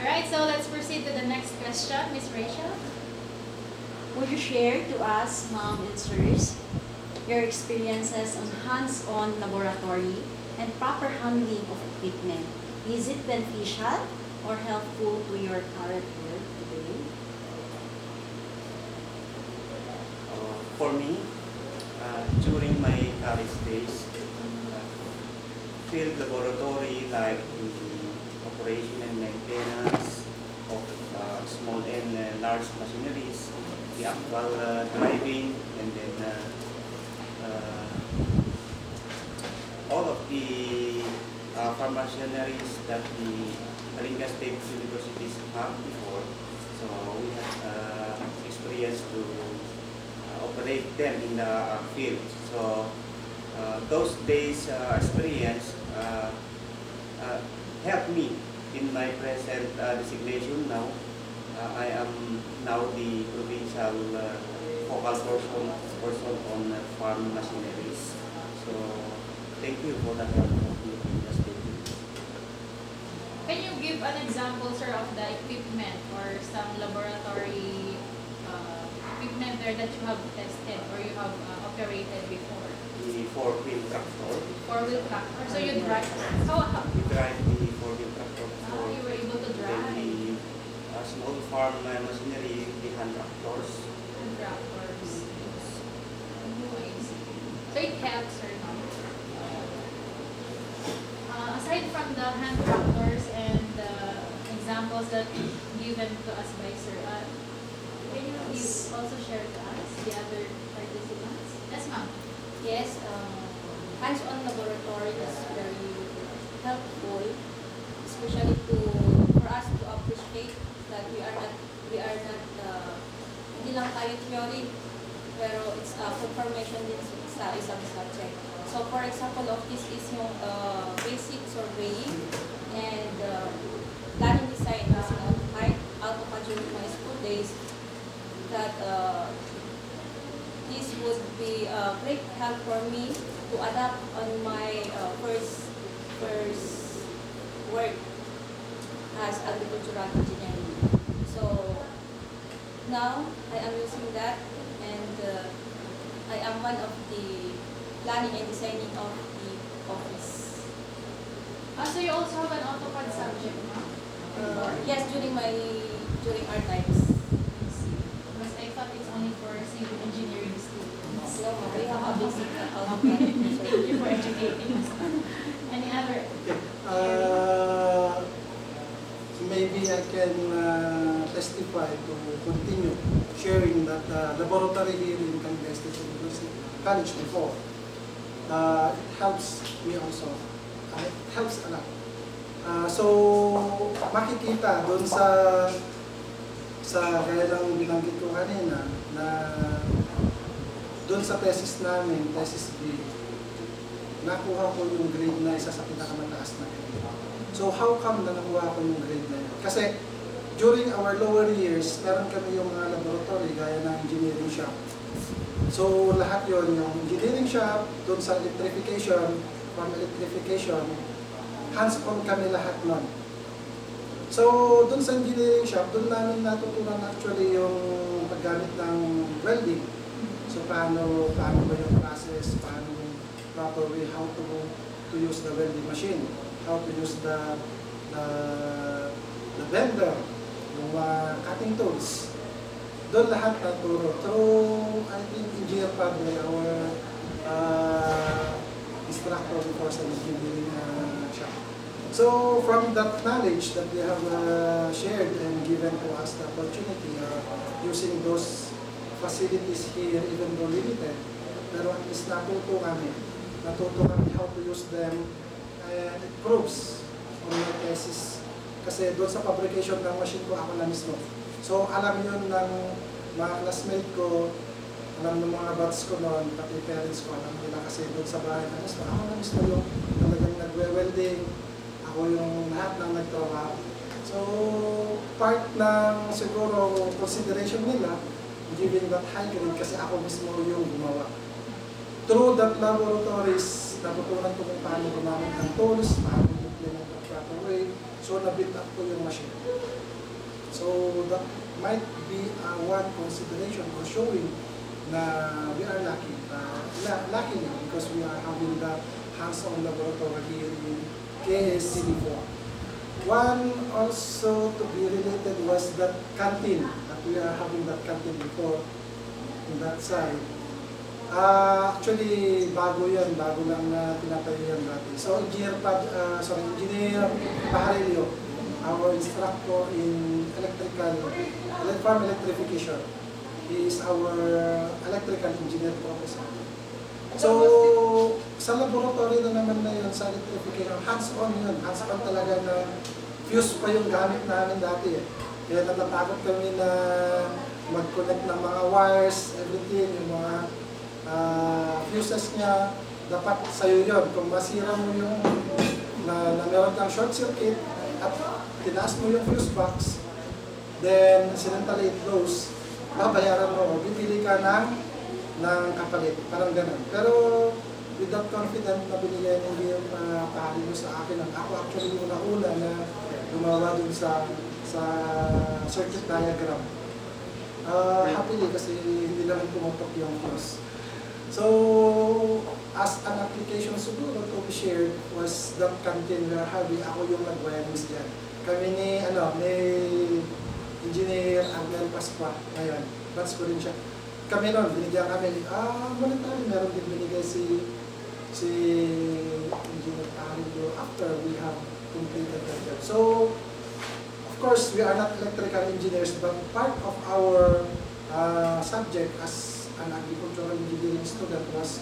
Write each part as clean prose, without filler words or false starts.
Alright, so let's proceed to the next question, Miss Rachel. Would you share to us, ma'am and sirs, your experiences on hands-on laboratory and proper handling of equipment? Is it beneficial or helpful to your current work today? For me, during my college days, field laboratory like the operation and maintenance of small and large machineries, the actual driving, and then all of the machineries that the Kalinga State Universities have before. So we have experience to operate them in the field. So those days experience helped me in my present designation now. I am now the provincial focal person on farm machineries. So thank you for the help of the state. Can you give an example, sir, of the equipment or some laboratory equipment there that you have tested or you have operated before? The four-wheel tractor. Four-wheel tractor. So you drive. How We drive the four-wheel tractor. you were able to Then drive the small farm machinery, the hand tractors. and tractors? Oh, I see. So it helps, sir. No? Aside from the hand tractors and the examples that given to us by sir, can you please also share to us the other participants? Yes, ma'am. Yes, hands-on laboratory is very helpful, especially for us to appreciate that we are not hindi lang tayo theory, pero it's confirmation din sa isang subject. So for example of this is yung basic surveying and planning design using AutoCAD during my school days, that this would be a great help for me to adapt on my first work as agricultural engineering. So now I am using that, and I am one of the planning and designing of the office. So you also have an AutoCAD subject, ma'am? Yes, during our times. Because I thought it's only for civil engineering students. So we have a basic Thank you for educating us. Any other? Maybe I can testify to continue sharing that laboratory here in Kalinga State University College before. It helps me also. It helps a lot. So makikita doon sa gaya ng binanggit ko kanina na doon sa thesis namin, thesis B, nakuha ko yung grade na isa sa pinakamataas na grade. So how come na nakuha ko yung grade na yun? Kasi during our lower years, meron kami yung mga laboratory gaya ng engineering shop. So lahat yon, yung engineering shop, doon sa electrification, from electrification, hands-on kami lahat nun. So doon sa engineering shop, doon namin natutunan actually yung paggamit ng welding. So paano ba yung process, paano proper way, how to use the welding machine, how to use the bender, yung cutting tools. Doon lahat naturo through, I think, Engineer Padre, our instructor before sa engineering shop. So from that knowledge that we have shared and given to us the opportunity using those facilities here, even though limited, pero at least natuto kami how to use them, and it proves on my thesis. Kasi doon sa fabrication ng machine ko, ako na mismo. So alam yun ng mga classmate ko, alam ng mga batch ko noon, pati parents ko, alam nila kasi doon sa bahay na mismo, ako na mismo yung talagang nagwe-welding, ako yung lahat ng nagtrabaho. So part ng siguro consideration nila, giving that high grade kasi ako mismo yung gumawa. Through that laboratories, natutunan ko kung paano gumamit ng tools, paano i-implement ng proper way. So, na-build up ko yung machine. that might be one consideration for showing na we are lucky. Luckily, because we are having the hands-on laboratory here in KSCD4. One also to be related was that canteen, that we are having that canteen before in that side. Actually, bago lang na tinatayo yan dati. So, Engineer Pajarillo, our instructor in farm electrification. He is our electrical engineer professor. So, sa laboratory na naman na yun, sa electrification, hands-on yun. Hands-on talaga na fuse pa yung gamit namin dati. Kaya natatakot kami na mag-connect ng mga wires, everything, yung mga fuses niya, dapat sa'yo yun. Kung masira mo yung na meron kang short circuit at tinaas mo yung fuse box, then sinintally it goes, babayaran mo, bibili ka ng kapalit, parang ganun. Pero with that confident na binigay ng pahali mo sa akin, ako actually yung nauna na gumawa dun sa circuit diagram. Happily kasi hindi naman pumutok yung fuse. So, as an application siguro to be shared was that canteen where ako yung nag-wirings dyan. Kami ni Engineer Agner Pasqua ngayon. Batch ko rin siya. Kami nun, binigyan kami, monetary, meron din binigay si Engineer Pajarillo after we have completed that job. So, of course, we are not electrical engineers, but part of our subject as an agricultural engineering student was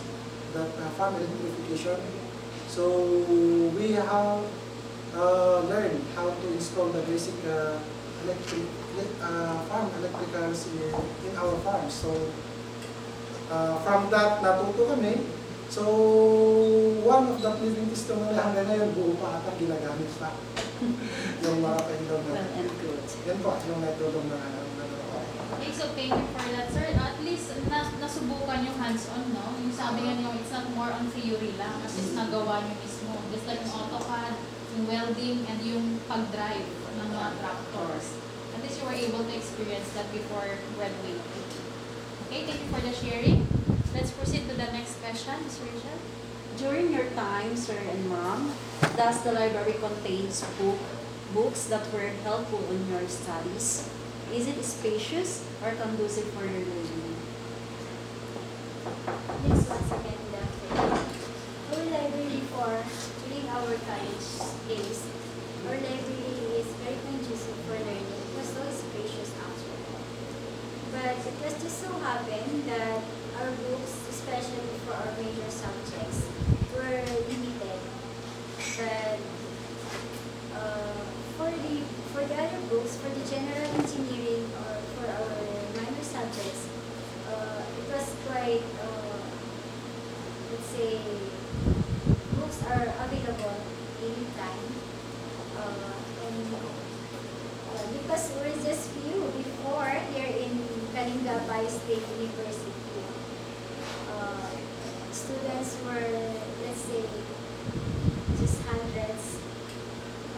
that farm electrification. So we have learned how to install the basic farm electricals in our farms. So from that, natuto kami. So one of the living testimony hanggang ngayon, buo pa ata ginagamit pa yung mga paindong na. Well and good. Yan po, yung natulong na Okay, so thank you for that, sir. At least nasubukan yung hands-on, no? Yung sabi nga niyo, it's not more on theory lang. At least nagawa niyo mismo. Just like yung AutoCAD, yung welding, and yung pag-drive ng mga tractors. At least you were able to experience that before graduating. Okay, thank you for the sharing. Let's proceed to the next question, Ms. Rachel. During your time, sir and ma'am, does the library contains books that were helpful in your studies? Is it spacious or conducive for your learning? Yes, once again, good afternoon. Our library during our college days, our library is very conducive for learning. It was so spacious actually. But it was just so happened that our books, especially for our major subjects, were limited. But for the other books, for the general engineering or for our minor subjects, it was quite, let's say, books are available anytime. Because we're just few before here in Kalinga Bay State University. Students were, let's say, just hundreds,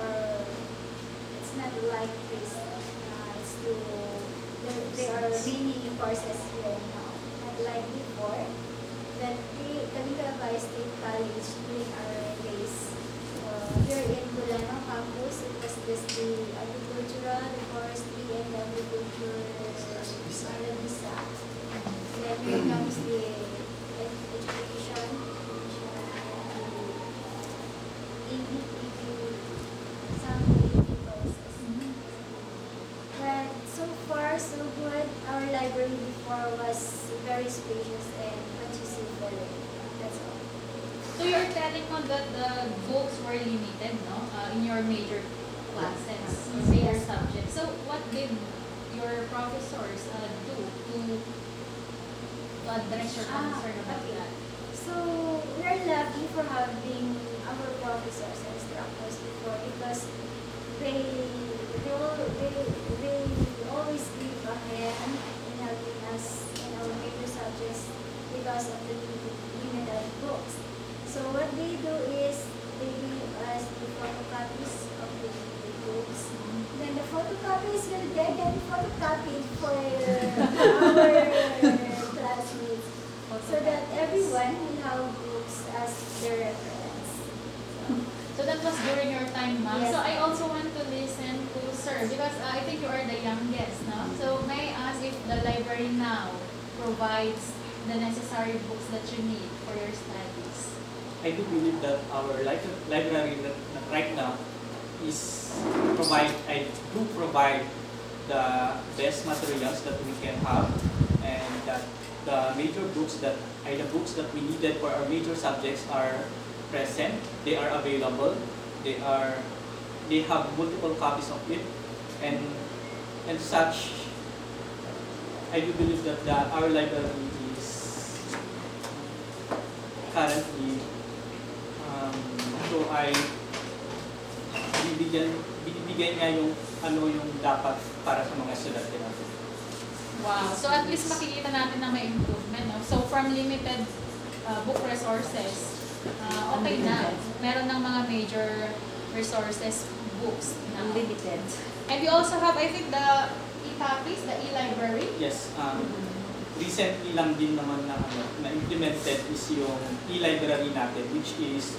or it's not like this. There are many courses here now. Not like before, that the Kalinga Bay State College during our days, here in Bulano campus, it was just the agricultural, the forestry, and the agriculture visa. Then here comes the education, some courses. But so far, so good. Our library before was very spacious and conducive for learning. That's all. So you're telling me that the books were limited, no? In your major classes, major subjects. So what did your professors do to address your concern about okay. that? So we're lucky for having our professors and instructors before, because they always give a hand in helping us in our major subjects because of the limited books. So what they do is they give us the photocopies of the books. Then the photocopies will get photocopied for our classmates so that everyone will have books as their reference. So that was during your time, ma'am. Yes. So I also want to listen to Sir because I think you are the youngest, no? So may I ask if the library now provides the necessary books that you need for your studies? I do believe that our library right now is I do provide the best materials that we can have, and that the major books that the books that we needed for our major subjects are present. They are available. They have multiple copies of it, and such. I do believe that our library is currently so ay binibigyan niya yung yung dapat para sa mga estudyante natin. Wow. So at least makikita natin na may improvement, no? So from limited book resources, okay na. Meron ng mga major resources, books na. Unlimited. And we also have, I think, the e-copies, the e-library. Yes, recently lang din naman na implemented is yung e-library natin, which is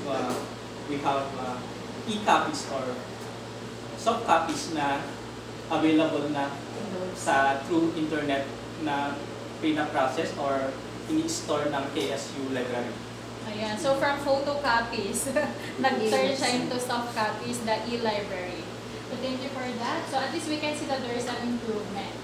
we have e-copies or soft copies na available na sa through internet na pina-process or ini-store ng KSU library. Ayan. So from photocopies, nag-turn siya into soft copies, the e-library. So thank you for that. So at least we can see that there is an improvement.